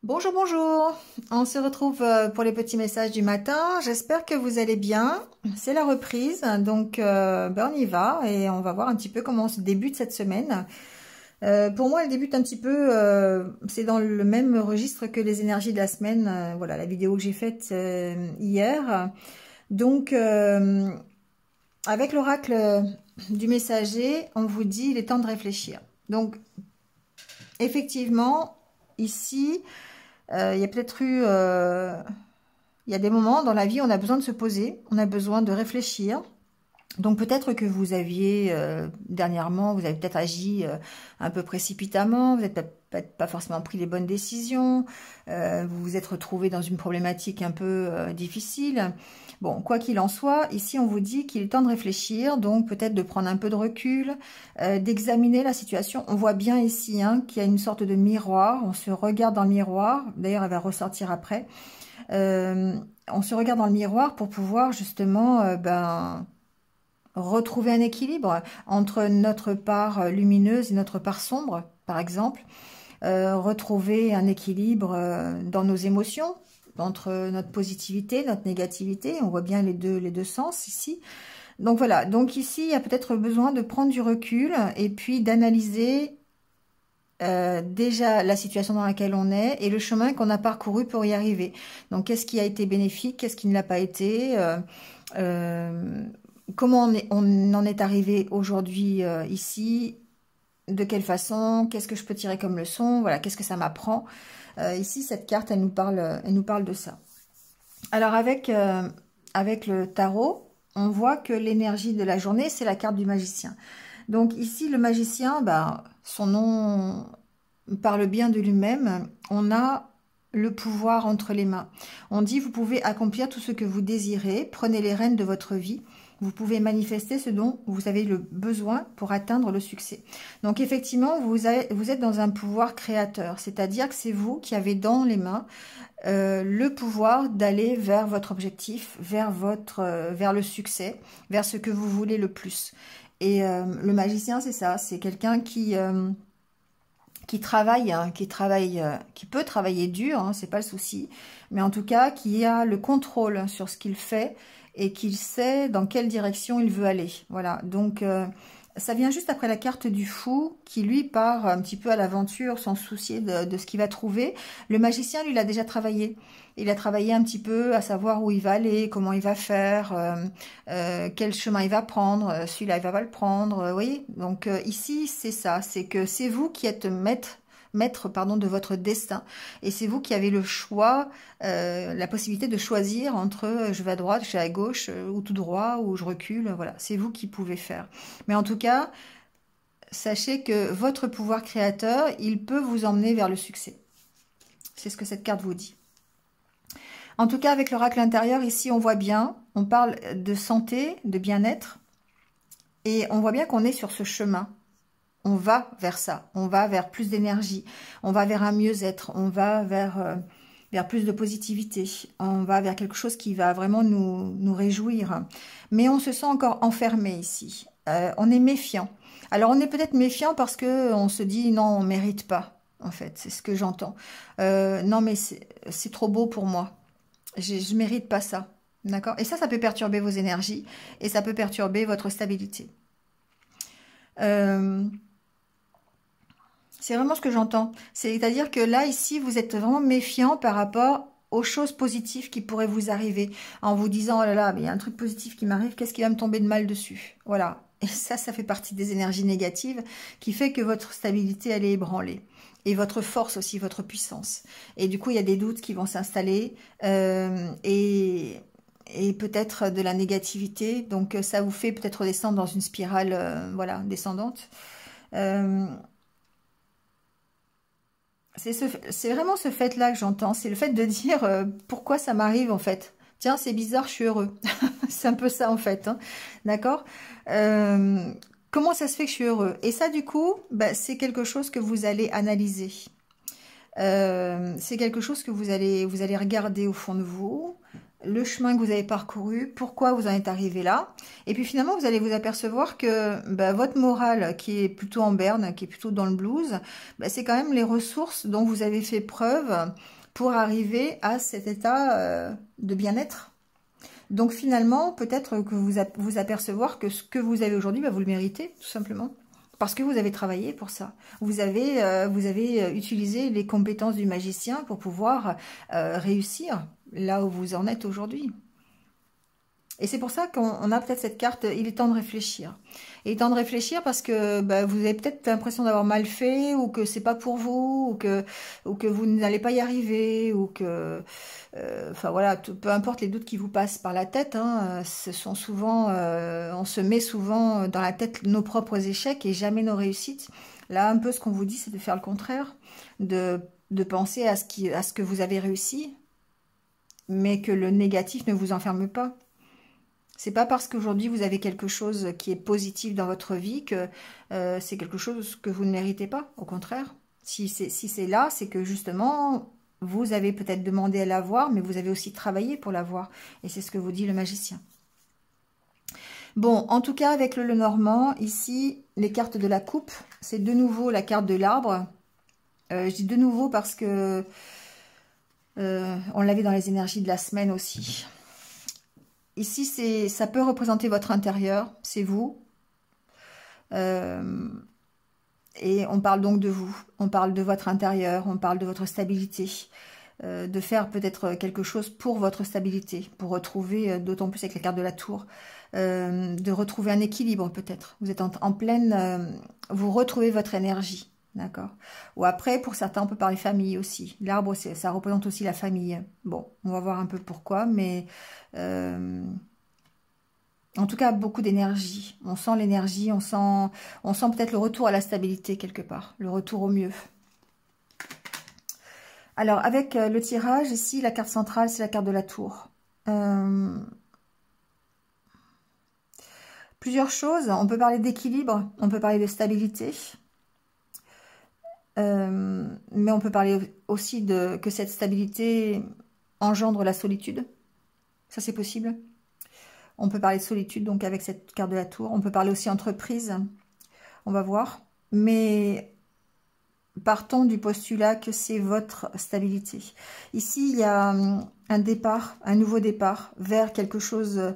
Bonjour, bonjour. On se retrouve pour les petits messages du matin. J'espère que vous allez bien. C'est la reprise, donc on y va et on va voir un petit peu comment se débute cette semaine. Pour moi, elle débute un petit peu, c'est dans le même registre que les énergies de la semaine. Voilà, la vidéo que j'ai faite hier. Donc, avec l'oracle du messager, on vous dit il est temps de réfléchir. Donc, effectivement, ici, il y a peut-être eu... il y a des moments dans la vie où on a besoin de se poser, on a besoin de réfléchir. Donc peut-être que vous aviez, dernièrement, vous avez peut-être agi un peu précipitamment, vous n'avez peut-être pas forcément pris les bonnes décisions, vous vous êtes retrouvé dans une problématique un peu difficile. Bon, quoi qu'il en soit, ici on vous dit qu'il est temps de réfléchir, donc peut-être de prendre un peu de recul, d'examiner la situation. On voit bien ici qu'il y a une sorte de miroir, on se regarde dans le miroir, d'ailleurs elle va ressortir après. On se regarde dans le miroir pour pouvoir justement... retrouver un équilibre entre notre part lumineuse et notre part sombre, par exemple. Retrouver un équilibre dans nos émotions, entre notre positivité, notre négativité. On voit bien les deux sens ici. Donc voilà, donc ici, il y a peut-être besoin de prendre du recul et puis d'analyser déjà la situation dans laquelle on est et le chemin qu'on a parcouru pour y arriver. Donc qu'est-ce qui a été bénéfique, qu'est-ce qui ne l'a pas été comment on en est arrivé aujourd'hui ici, de quelle façon, qu'est-ce que je peux tirer comme leçon, voilà, qu'est-ce que ça m'apprend. Ici, cette carte, elle nous parle de ça. Alors, avec le tarot, on voit que l'énergie de la journée, c'est la carte du magicien. Donc ici, le magicien, son nom parle bien de lui-même. On a le pouvoir entre les mains. On dit, vous pouvez accomplir tout ce que vous désirez, prenez les rênes de votre vie. Vous pouvez manifester ce dont vous avez le besoin pour atteindre le succès. Donc effectivement, vous êtes dans un pouvoir créateur, c'est-à-dire que c'est vous qui avez dans les mains le pouvoir d'aller vers votre objectif, vers le succès, vers ce que vous voulez le plus. Et le magicien, c'est ça, c'est quelqu'un qui travaille, qui peut travailler dur, c'est pas le souci, mais en tout cas qui a le contrôle sur ce qu'il fait et qu'il sait dans quelle direction il veut aller. Voilà, donc ça vient juste après la carte du fou qui lui part un petit peu à l'aventure sans se soucier de ce qu'il va trouver. Le magicien, lui, il a déjà travaillé. Il a travaillé un petit peu à savoir où il va aller, comment il va faire, quel chemin il va prendre, celui-là il va pas le prendre, vous voyez. Donc ici, c'est ça, c'est que c'est vous qui êtes maître de votre destin. Et c'est vous qui avez le choix, la possibilité de choisir entre je vais à droite, je vais à gauche, ou tout droit, ou je recule. Voilà, c'est vous qui pouvez faire. Mais en tout cas, sachez que votre pouvoir créateur, il peut vous emmener vers le succès. C'est ce que cette carte vous dit. En tout cas, avec l'oracle intérieur, ici, on voit bien, on parle de santé, de bien-être, et on voit bien qu'on est sur ce chemin. On va vers ça, on va vers plus d'énergie, on va vers un mieux-être, on va vers plus de positivité, on va vers quelque chose qui va vraiment nous réjouir. Mais on se sent encore enfermé ici, on est méfiant. Alors on est peut-être méfiant parce qu'on se dit non, on ne mérite pas, en fait, c'est ce que j'entends. Non mais c'est trop beau pour moi, je ne mérite pas ça, d'accord? Et ça peut perturber vos énergies et ça peut perturber votre stabilité. C'est vraiment ce que j'entends. C'est-à-dire que là, ici, vous êtes vraiment méfiant par rapport aux choses positives qui pourraient vous arriver. En vous disant, oh là là, mais il y a un truc positif qui m'arrive, qu'est-ce qui va me tomber de mal dessus? Voilà. Et ça fait partie des énergies négatives qui fait que votre stabilité, elle est ébranlée. Et votre force aussi, votre puissance. Et du coup, il y a des doutes qui vont s'installer. Et peut-être de la négativité. Donc, ça vous fait peut-être descendre dans une spirale voilà, descendante. C'est vraiment ce fait-là que j'entends. C'est le fait de dire pourquoi ça m'arrive en fait. Tiens, c'est bizarre, je suis heureux. C'est un peu ça en fait. D'accord comment ça se fait que je suis heureux? Et ça, du coup, c'est quelque chose que vous allez analyser. C'est quelque chose que vous allez regarder au fond de vous. Le chemin que vous avez parcouru, pourquoi vous en êtes arrivé là. Et puis finalement, vous allez vous apercevoir que votre morale, qui est plutôt en berne, qui est plutôt dans le blues, c'est quand même les ressources dont vous avez fait preuve pour arriver à cet état de bien-être. Donc finalement, peut-être que vous apercevoir que ce que vous avez aujourd'hui, vous le méritez, tout simplement. Parce que vous avez travaillé pour ça. Vous avez utilisé les compétences du magicien pour pouvoir réussir là où vous en êtes aujourd'hui. Et c'est pour ça qu'on a peut-être cette carte, il est temps de réfléchir. Il est temps de réfléchir parce que vous avez peut-être l'impression d'avoir mal fait, ou que c'est pas pour vous, ou que vous n'allez pas y arriver, ou que... enfin voilà, peu importe les doutes qui vous passent par la tête, hein, ce sont souvent... on se met souvent dans la tête nos propres échecs et jamais nos réussites. Là, un peu ce qu'on vous dit, c'est de faire le contraire, de penser à ce que vous avez réussi, mais que le négatif ne vous enferme pas. C'est pas parce qu'aujourd'hui vous avez quelque chose qui est positif dans votre vie que c'est quelque chose que vous ne méritez pas. Au contraire, si c'est là, c'est que justement vous avez peut-être demandé à l'avoir, mais vous avez aussi travaillé pour l'avoir. Et c'est ce que vous dit le magicien. Bon, en tout cas avec le Lenormand, ici les cartes de la coupe, c'est de nouveau la carte de l'arbre. Je dis de nouveau parce que on l'avait dans les énergies de la semaine aussi. Ici, ça peut représenter votre intérieur, c'est vous. Et on parle donc de vous, on parle de votre intérieur, on parle de votre stabilité. De faire peut-être quelque chose pour votre stabilité, pour retrouver, d'autant plus avec la carte de la tour, de retrouver un équilibre peut-être. Vous êtes en pleine... vous retrouvez votre énergie, d'accord? Ou après, pour certains, on peut parler famille aussi. L'arbre, ça représente aussi la famille. Bon, on va voir un peu pourquoi, mais... en tout cas, beaucoup d'énergie. On sent l'énergie, on sent peut-être le retour à la stabilité quelque part, le retour au mieux. Alors, avec le tirage, ici, la carte centrale, c'est la carte de la tour. Plusieurs choses. On peut parler d'équilibre, on peut parler de stabilité. Mais on peut parler aussi que cette stabilité engendre la solitude. Ça, c'est possible. On peut parler de solitude, donc avec cette carte de la tour. On peut parler aussi entreprise. On va voir. Mais partons du postulat que c'est votre stabilité. Ici, il y a un départ, un nouveau départ vers quelque chose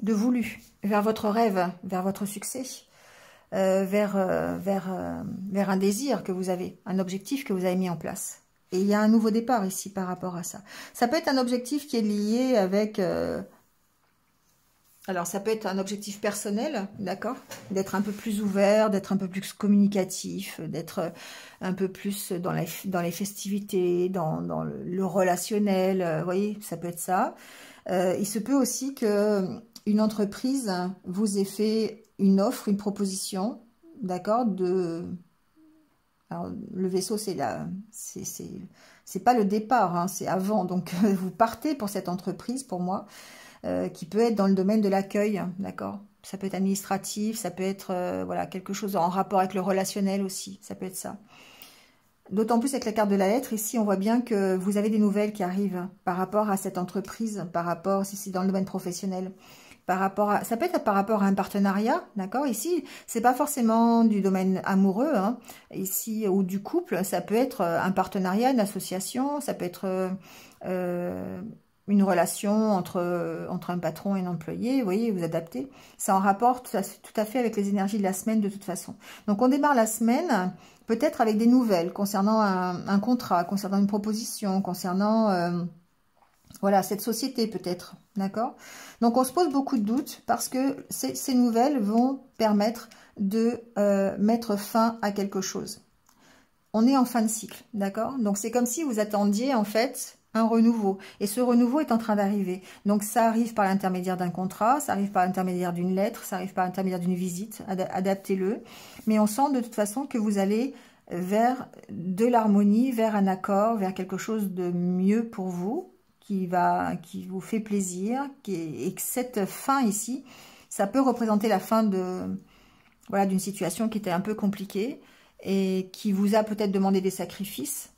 de voulu, vers votre rêve, vers votre succès, vers un désir que vous avez, un objectif que vous avez mis en place. Et il y a un nouveau départ ici par rapport à ça. Ça peut être un objectif qui est lié avec... alors, ça peut être un objectif personnel, d'accord? D'être un peu plus ouvert, d'être un peu plus communicatif, d'être un peu plus dans les festivités, dans le relationnel, vous voyez, ça peut être ça. Il se peut aussi qu'une entreprise vous ait fait une offre, une proposition, d'accord? Alors, le vaisseau, c'est pas le départ, hein, c'est avant. Donc, vous partez pour cette entreprise, pour moi. Qui peut être dans le domaine de l'accueil, d'accord? Ça peut être administratif, ça peut être voilà, quelque chose en rapport avec le relationnel aussi, ça peut être ça. D'autant plus avec la carte de la lettre, ici on voit bien que vous avez des nouvelles qui arrivent par rapport à cette entreprise, par rapport, si c'est dans le domaine professionnel, ça peut être par rapport à un partenariat, d'accord? Ici, c'est pas forcément du domaine amoureux, hein, ici, ou du couple, ça peut être un partenariat, une association, ça peut être... une relation entre un patron et un employé, vous voyez, vous adaptez. C'est en rapport tout à fait avec les énergies de la semaine de toute façon. Donc on démarre la semaine peut-être avec des nouvelles concernant un contrat, concernant une proposition, concernant voilà, cette société peut-être, d'accord? Donc on se pose beaucoup de doutes parce que ces nouvelles vont permettre de mettre fin à quelque chose. On est en fin de cycle, d'accord? Donc c'est comme si vous attendiez en fait un renouveau. Et ce renouveau est en train d'arriver. Donc ça arrive par l'intermédiaire d'un contrat, ça arrive par l'intermédiaire d'une lettre, ça arrive par l'intermédiaire d'une visite, adaptez-le. Mais on sent de toute façon que vous allez vers de l'harmonie, vers un accord, vers quelque chose de mieux pour vous, qui vous fait plaisir, et que cette fin ici, ça peut représenter la fin voilà, d'une situation qui était un peu compliquée et qui vous a peut-être demandé des sacrifices.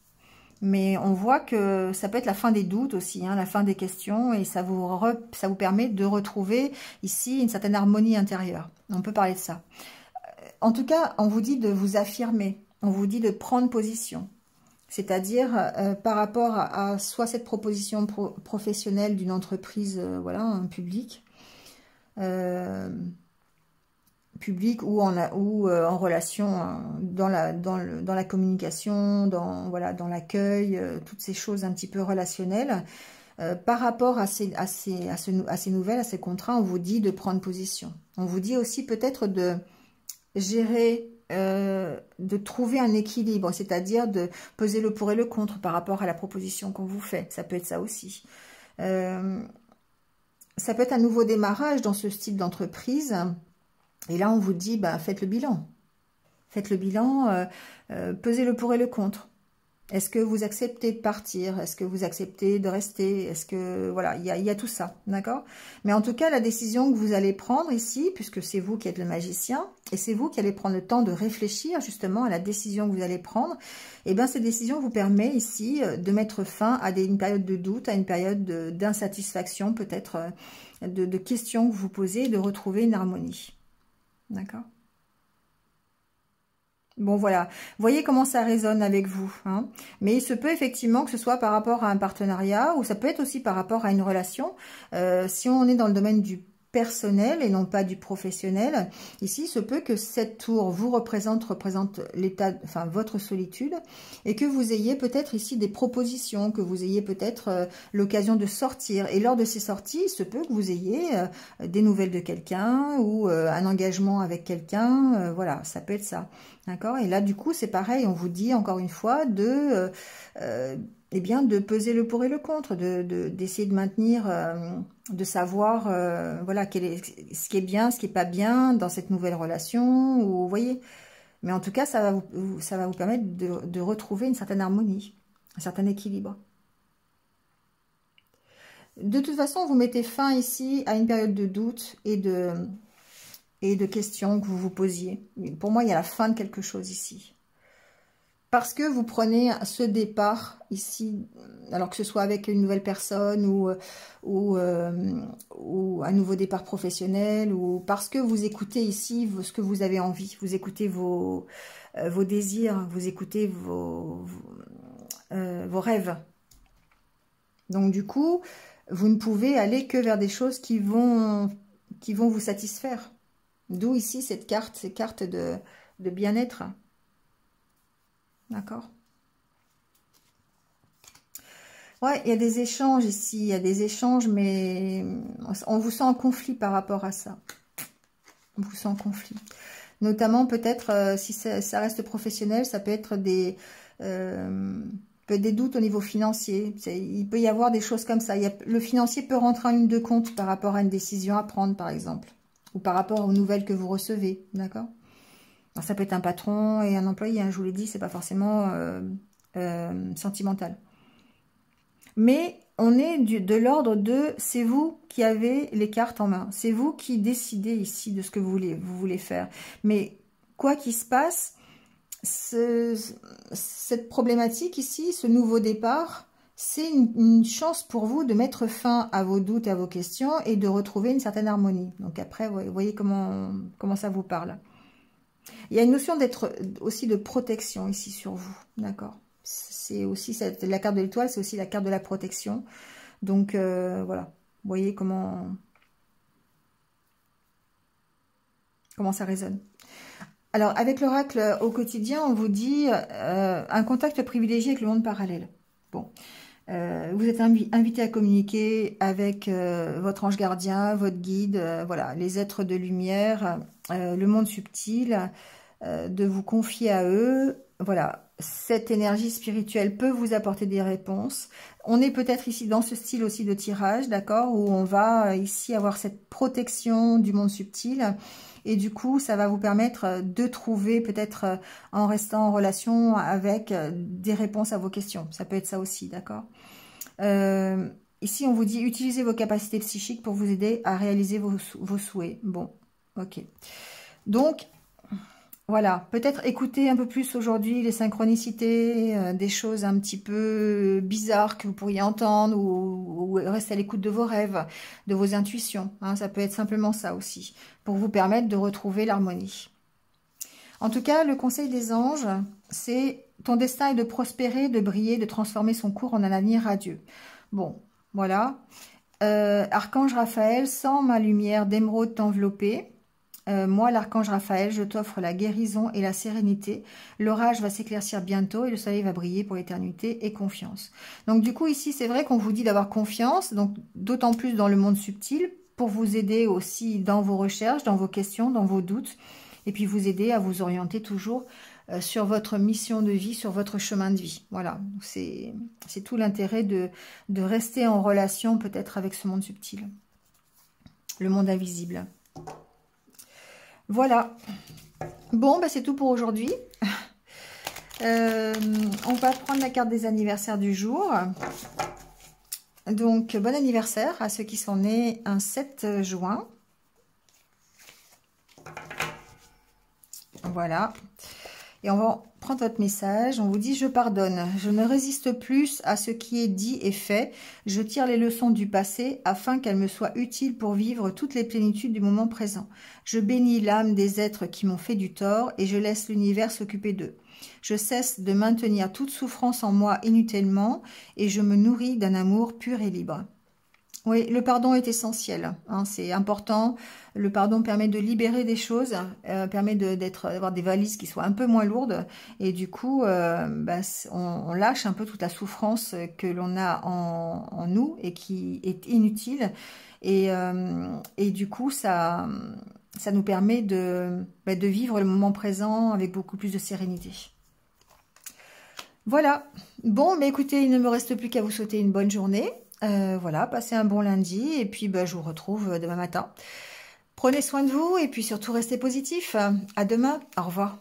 Mais on voit que ça peut être la fin des doutes aussi, hein, la fin des questions, et ça vous permet de retrouver ici une certaine harmonie intérieure. On peut parler de ça. En tout cas, on vous dit de vous affirmer, on vous dit de prendre position. C'est-à-dire par rapport à soit cette proposition professionnelle d'une entreprise, voilà, un public, ou en relation dans la communication, voilà, dans l'accueil, toutes ces choses un petit peu relationnelles. Par rapport à ces nouvelles, à ces contrats, on vous dit de prendre position. On vous dit aussi peut-être de gérer, de trouver un équilibre, c'est-à-dire de peser le pour et le contre par rapport à la proposition qu'on vous fait. Ça peut être ça aussi. Ça peut être un nouveau démarrage dans ce style d'entreprise. Et là, on vous dit, bah, faites le bilan. Faites le bilan, pesez le pour et le contre. Est-ce que vous acceptez de partir? Est-ce que vous acceptez de rester? Est-ce que... Voilà, il y a tout ça, d'accord? Mais en tout cas, la décision que vous allez prendre ici, puisque c'est vous qui êtes le magicien, et c'est vous qui allez prendre le temps de réfléchir justement à la décision que vous allez prendre, et bien cette décision vous permet ici de mettre fin à une période de doute, à une période d'insatisfaction, peut-être de questions que vous posez, et de retrouver une harmonie. D'accord? Bon, voilà. Vous voyez comment ça résonne avec vous. Hein. Mais il se peut effectivement que ce soit par rapport à un partenariat ou ça peut être aussi par rapport à une relation. Si on est dans le domaine du personnel et non pas du professionnel, ici, il se peut que cette tour vous représente l'état, enfin votre solitude, et que vous ayez peut-être ici des propositions, que vous ayez peut-être l'occasion de sortir. Et lors de ces sorties, il se peut que vous ayez des nouvelles de quelqu'un ou un engagement avec quelqu'un. Voilà, ça peut être ça. D'accord? Et là, du coup, c'est pareil, on vous dit encore une fois eh bien, de peser le pour et le contre, d'essayer de maintenir, de savoir, voilà, ce qui est bien, ce qui est pas bien dans cette nouvelle relation, ou, vous voyez. Mais en tout cas, ça va vous permettre de retrouver une certaine harmonie, un certain équilibre. De toute façon, vous mettez fin ici à une période de doute et de questions que vous vous posiez. Pour moi, il y a la fin de quelque chose ici. Parce que vous prenez ce départ ici, alors que ce soit avec une nouvelle personne ou un nouveau départ professionnel, ou parce que vous écoutez ici ce que vous avez envie, vous écoutez vos désirs, vous écoutez vos rêves. Donc du coup, vous ne pouvez aller que vers des choses qui vont vous satisfaire. D'où ici cette carte, de bien-être. D'accord? Ouais, il y a des échanges ici, il y a des échanges, mais on vous sent en conflit par rapport à ça. On vous sent en conflit. Notamment, peut-être, si ça reste professionnel, ça peut être des doutes au niveau financier. Il peut y avoir des choses comme ça. Le financier peut rentrer en ligne de compte par rapport à une décision à prendre, par exemple. Ou par rapport aux nouvelles que vous recevez, d'accord? Alors, ça peut être un patron et un employé, hein, je vous l'ai dit, c'est pas forcément sentimental. Mais on est de l'ordre de, c'est vous qui avez les cartes en main, c'est vous qui décidez ici de ce que vous voulez faire. Mais quoi qu'il se passe, cette problématique ici, ce nouveau départ, c'est une chance pour vous de mettre fin à vos doutes, à vos questions et de retrouver une certaine harmonie. Donc après, vous voyez comment ça vous parle. Il y a une notion aussi de protection ici sur vous, d'accord? C'est aussi la carte de l'étoile, c'est aussi la carte de la protection. Donc voilà, vous voyez comment ça résonne. Alors avec l'oracle au quotidien, on vous dit un contact privilégié avec le monde parallèle. Bon, vous êtes invité à communiquer avec votre ange gardien, votre guide, voilà, les êtres de lumière, le monde subtil, de vous confier à eux. Voilà, cette énergie spirituelle peut vous apporter des réponses. On est peut-être ici dans ce style aussi de tirage, d'accord, où on va ici avoir cette protection du monde subtil. Et du coup, ça va vous permettre de trouver, peut-être en restant en relation avec, des réponses à vos questions. Ça peut être ça aussi, d'accord? Ici, on vous dit, utilisez vos capacités psychiques pour vous aider à réaliser vos souhaits. Bon, ok. Donc, voilà, peut-être écouter un peu plus aujourd'hui les synchronicités, des choses un petit peu bizarres que vous pourriez entendre, ou rester à l'écoute de vos rêves, de vos intuitions. Hein, ça peut être simplement ça aussi, pour vous permettre de retrouver l'harmonie. En tout cas, le conseil des anges, c'est ton destin est de prospérer, de briller, de transformer son cours en un avenir radieux. Bon, voilà. Archange Raphaël, sens ma lumière d'émeraude t'envelopper. Moi, l'archange Raphaël, je t'offre la guérison et la sérénité. L'orage va s'éclaircir bientôt et le soleil va briller pour l'éternité et confiance. Donc du coup, ici, c'est vrai qu'on vous dit d'avoir confiance, donc d'autant plus dans le monde subtil, pour vous aider aussi dans vos recherches, dans vos questions, dans vos doutes, et puis vous aider à vous orienter toujours sur votre mission de vie, sur votre chemin de vie. Voilà, c'est tout l'intérêt de rester en relation peut-être avec ce monde subtil, le monde invisible. Voilà. Bon, bah, c'est tout pour aujourd'hui. On va prendre la carte des anniversaires du jour. Donc, bon anniversaire à ceux qui sont nés un 7 juin. Voilà. Et on va prendre votre message. On vous dit: je pardonne. Je ne résiste plus à ce qui est dit et fait. Je tire les leçons du passé afin qu'elles me soient utiles pour vivre toutes les plénitudes du moment présent. Je bénis l'âme des êtres qui m'ont fait du tort et je laisse l'univers s'occuper d'eux. Je cesse de maintenir toute souffrance en moi inutilement et je me nourris d'un amour pur et libre. Oui, le pardon est essentiel, hein, c'est important. Le pardon permet de libérer des choses, permet d'avoir des valises qui soient un peu moins lourdes. Et du coup, on lâche un peu toute la souffrance que l'on a en nous et qui est inutile. Et du coup, ça nous permet de vivre le moment présent avec beaucoup plus de sérénité. Voilà. Bon, mais écoutez, il ne me reste plus qu'à vous souhaiter une bonne journée. Voilà, passez un bon lundi et puis je vous retrouve demain matin. Prenez soin de vous et puis surtout restez positifs. À demain, au revoir.